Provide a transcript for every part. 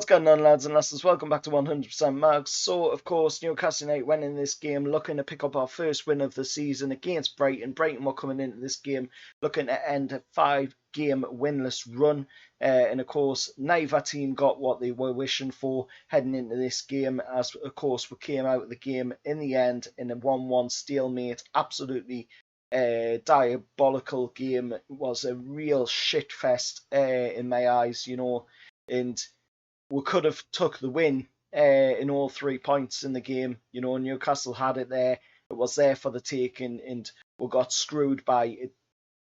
What's going on, lads and lasses? Welcome back to 100% Mags. So, of course, Newcastle United went in this game looking to pick up our first win of the season against Brighton. Brighton were coming into this game looking to end a 5-game winless run. And, of course, neither team got what they were wishing for heading into this game, as, of course, we came out of the game in the end in a 1-1 stalemate. Absolutely diabolical game. It was a real shit fest in my eyes, and we could have took the win in all 3 points in the game. Newcastle had it there. It was there for the taking, and we got screwed by an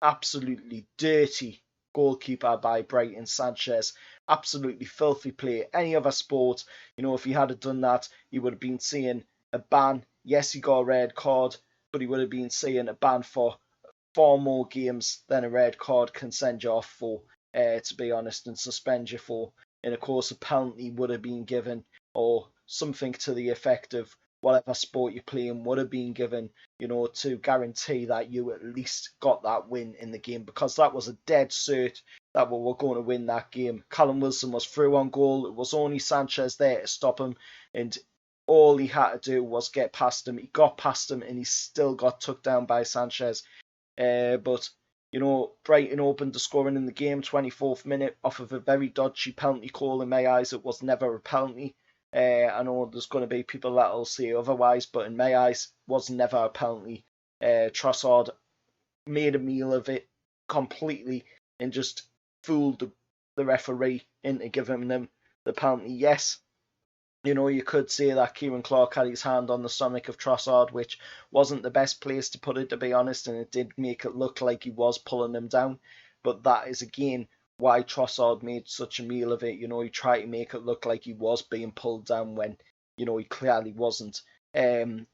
absolutely dirty goalkeeper by Brighton, Sanchez. Absolutely filthy play. Any other sport, if he had done that, he would have been seeing a ban. Yes, he got a red card, but he would have been seeing a ban for far more games than a red card can send you off for, to be honest, and suspend you for. And of course, a penalty would have been given, or something to the effect of whatever sport you're playing would have been given, to guarantee that you at least got that win in the game, because that was a dead cert that we were going to win that game. Callum Wilson was through on goal. It was only Sanchez there to stop him, and all he had to do was get past him. He got past him, and he still got took down by Sanchez. But Brighton opened the scoring in the game, 24th minute, off of a very dodgy penalty call. In my eyes, it was never a penalty. I know there's going to be people that will say otherwise, but in my eyes, it was never a penalty. Trossard made a meal of it completely and just fooled the referee into giving them the penalty. Yes, you could say that Kieran Clark had his hand on the stomach of Trossard, which wasn't the best place to put it, to be honest, and it did make it look like he was pulling him down. But that is, again, why Trossard made such a meal of it. He tried to make it look like he was being pulled down when, he clearly wasn't.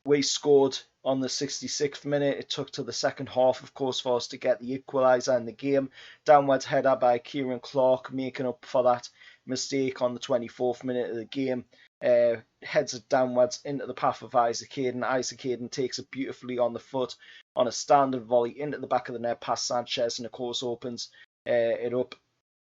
We scored on the 66th minute. It took to the second half, of course, for us to get the equaliser in the game. Downwards header by Kieran Clark, making up for that mistake on the 24th minute of the game. Heads it downwards into the path of Isaac Hayden. Isaac Hayden takes it beautifully on the foot on a standard volley into the back of the net past Sanchez, and of course opens it up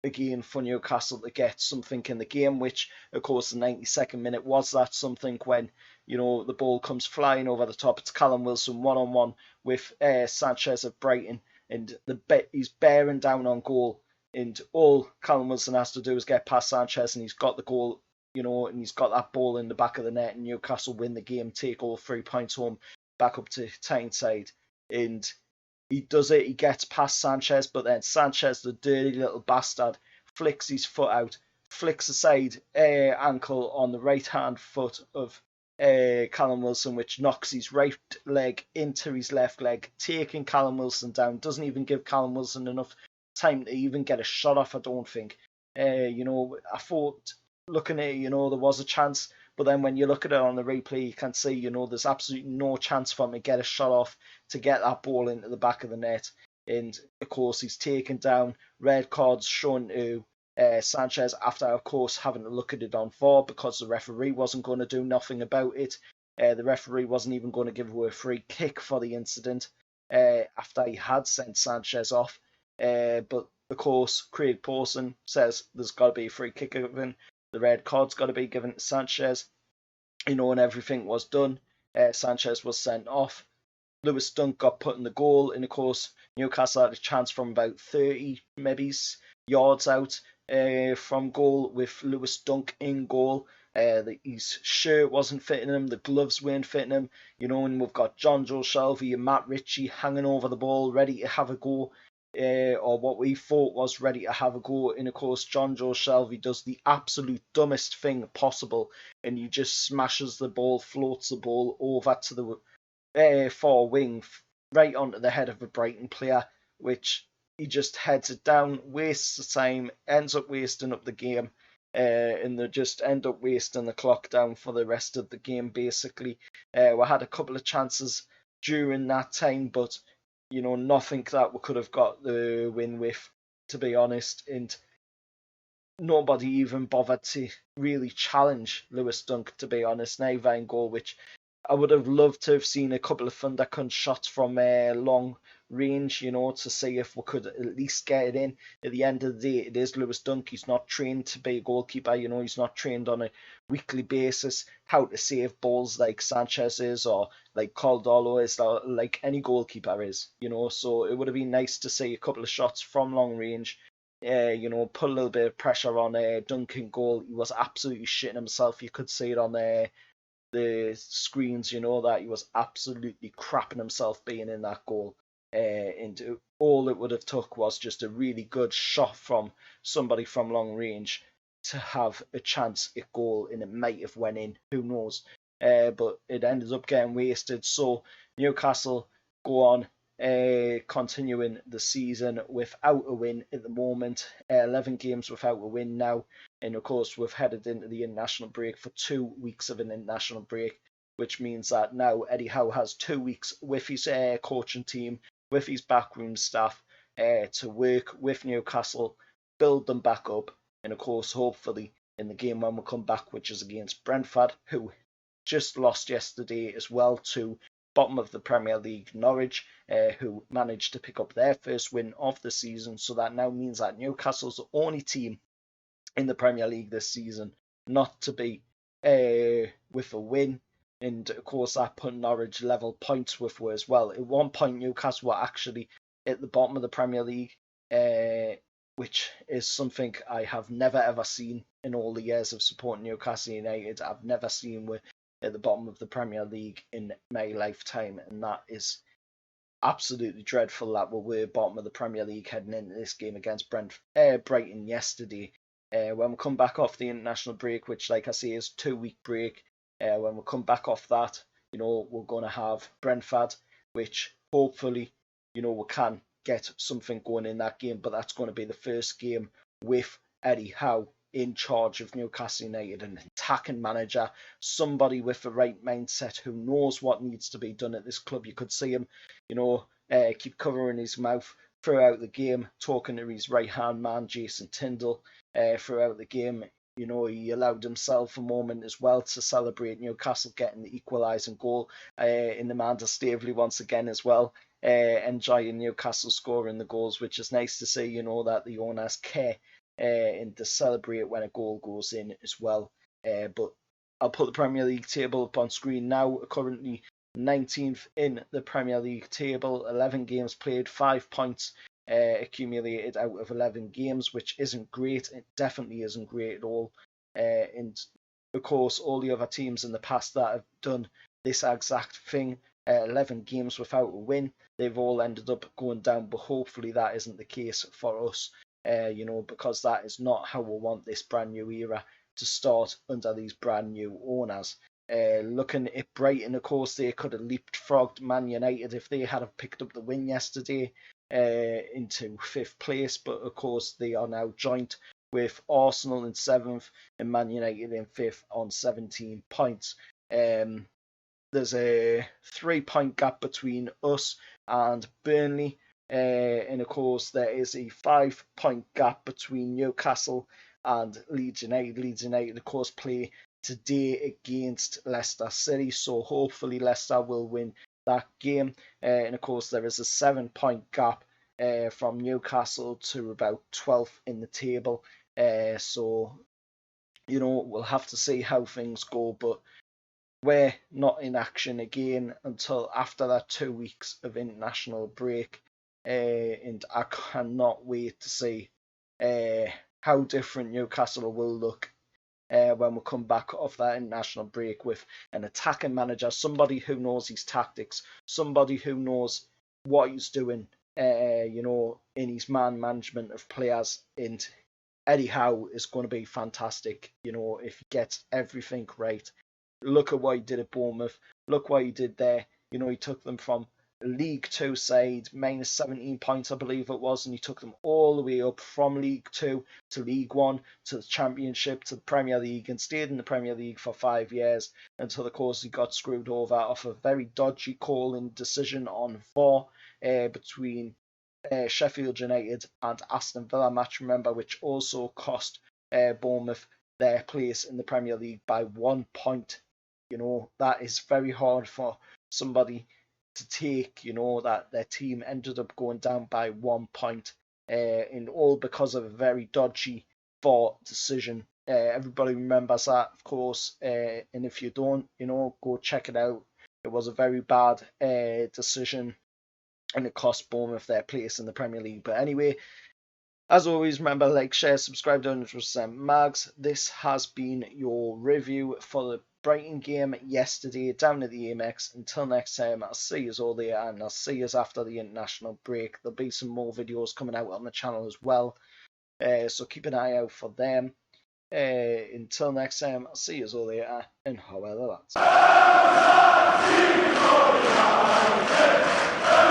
again for Newcastle to get something in the game, which of course the 92nd minute was that something when the ball comes flying over the top. It's Callum Wilson one-on-one with Sanchez of Brighton, and he's bearing down on goal, and all Callum Wilson has to do is get past Sanchez, and he's got the goal, and he's got that ball in the back of the net, and Newcastle win the game, take all 3 points home, back up to Tyneside. And he does it, he gets past Sanchez, but then Sanchez, the dirty little bastard, flicks his foot out, flicks the side ankle on the right-hand foot of Callum Wilson, which knocks his right leg into his left leg, taking Callum Wilson down. Doesn't even give Callum Wilson enough time to even get a shot off, I don't think. I thought, looking at it, there was a chance, but then when you look at it on the replay, you can see, there's absolutely no chance for him to get a shot off to get that ball into the back of the net. And of course, he's taken down. Red cards shown to Sanchez after, of course, having to look at it on VAR, because the referee wasn't going to do nothing about it. The referee wasn't even going to give away a free kick for the incident after he had sent Sanchez off. But of course, Craig Pawson says there's got to be a free kick given. The red card's got to be given to Sanchez, and everything was done. Sanchez was sent off. Lewis Dunk got put in the goal, and of course, Newcastle had a chance from about 30 maybe yards out from goal with Lewis Dunk in goal. His shirt wasn't fitting him, the gloves weren't fitting him, and we've got John Joe Shelvey and Matt Ritchie hanging over the ball, ready to have a go. Or what we thought was ready to have a go. And of course, John Joe Shelvey does the absolute dumbest thing possible, and he just smashes the ball, floats the ball over to the far wing, right onto the head of a Brighton player, which he just heads it down, wastes the time, ends up wasting up the game, and they just end up wasting the clock down for the rest of the game, basically. We had a couple of chances during that time, but nothing that we could have got the win with, to be honest. And nobody even bothered to really challenge Lewis Dunk, to be honest, neither in goal, which I would have loved to have seen a couple of thundercunt shots from long range, to see if we could at least get it in. At the end of the day, it is Lewis Dunk. He's not trained to be a goalkeeper, he's not trained on a weekly basis how to save balls like Sanchez is, or like Caldolo is, or like any goalkeeper is, so it would have been nice to see a couple of shots from long range, put a little bit of pressure on Duncan goal. He was absolutely shitting himself. You could see it on the screens, that he was absolutely crapping himself being in that goal. And all it would have took was just a really good shot from somebody from long range to have a chance at goal, and it might have went in. Who knows? But it ended up getting wasted. So Newcastle go on, continuing the season without a win at the moment. 11 games without a win now. And of course, we've headed into the international break for 2 weeks of an international break, which means that now Eddie Howe has 2 weeks with his coaching team, with his backroom staff, to work with Newcastle, build them back up, and of course, hopefully, in the game when we come back, which is against Brentford, who just lost yesterday as well to bottom of the Premier League Norwich, who managed to pick up their first win of the season. So that now means that Newcastle's the only team in the Premier League this season not to be with a win. And of course, that put Norwich level points with us as well. At one point, Newcastle were actually at the bottom of the Premier League, which is something I have never ever seen in all the years of supporting Newcastle United. I've never seen we're at the bottom of the Premier League in my lifetime, and that is absolutely dreadful that we were bottom of the Premier League heading into this game against Brighton yesterday. When we come back off the international break, which, like I say, is 2-week break, when we come back off that, we're going to have Brentford, which hopefully, we can get something going in that game. But that's going to be the first game with Eddie Howe in charge of Newcastle United, an attacking manager, somebody with the right mindset who knows what needs to be done at this club. You could see him, keep covering his mouth throughout the game, talking to his right-hand man, Jason Tyndall, throughout the game. He allowed himself a moment as well to celebrate Newcastle getting the equalising goal in Amanda Staveley once again as well, enjoying Newcastle scoring the goals, which is nice to see, that the owners care and to celebrate when a goal goes in as well. But I'll put the Premier League table up on screen now. Currently 19th in the Premier League table, 11 games played, 5 points accumulated out of 11 games, which isn't great. It definitely isn't great at all. And of course, all the other teams in the past that have done this exact thing, 11 games without a win, they've all ended up going down. But hopefully that isn't the case for us, because that is not how we want this brand new era to start under these brand new owners. Looking at Brighton, of course, they could have leapfrogged Man United if they had picked up the win yesterday into 5th place, but of course they are now joint with Arsenal in 7th and Man United in 5th on 17 points. There's a 3-point gap between us and Burnley, and of course there is a 5-point gap between Newcastle and Leeds United. Leeds United, of course, play today against Leicester City, so hopefully Leicester will win that game. And of course there is a 7-point gap from Newcastle to about 12th in the table, so we'll have to see how things go, but we're not in action again until after that 2 weeks of international break, and I cannot wait to see how different Newcastle will look when we come back off that international break with an attacking manager, somebody who knows his tactics, somebody who knows what he's doing, in his man management of players. And Eddie Howe is going to be fantastic, if he gets everything right. Look at what he did at Bournemouth. Look what he did there. He took them from League 2 side, minus 17 points, I believe it was, and he took them all the way up from League 2 to League 1 to the Championship to the Premier League, and stayed in the Premier League for 5 years until, of course, he got screwed over off a very dodgy call and decision on VAR between Sheffield United and Aston Villa match, remember, which also cost Bournemouth their place in the Premier League by 1 point. That is very hard for somebody to take, you know, that their team ended up going down by 1 point, in all because of a very dodgy VAR decision. Everybody remembers that, of course, and if you don't, you know, go check it out. It was a very bad decision, and it cost Bournemouth their place in the Premier League. But anyway, as always, remember, like, share, subscribe to 100% Mags. This has been your review for the Brighton game yesterday down at the Amex. Until next time, I'll see you all there, and I'll see you after the international break. There'll be some more videos coming out on the channel as well, so keep an eye out for them. Until next time, I'll see you all later, and however that's.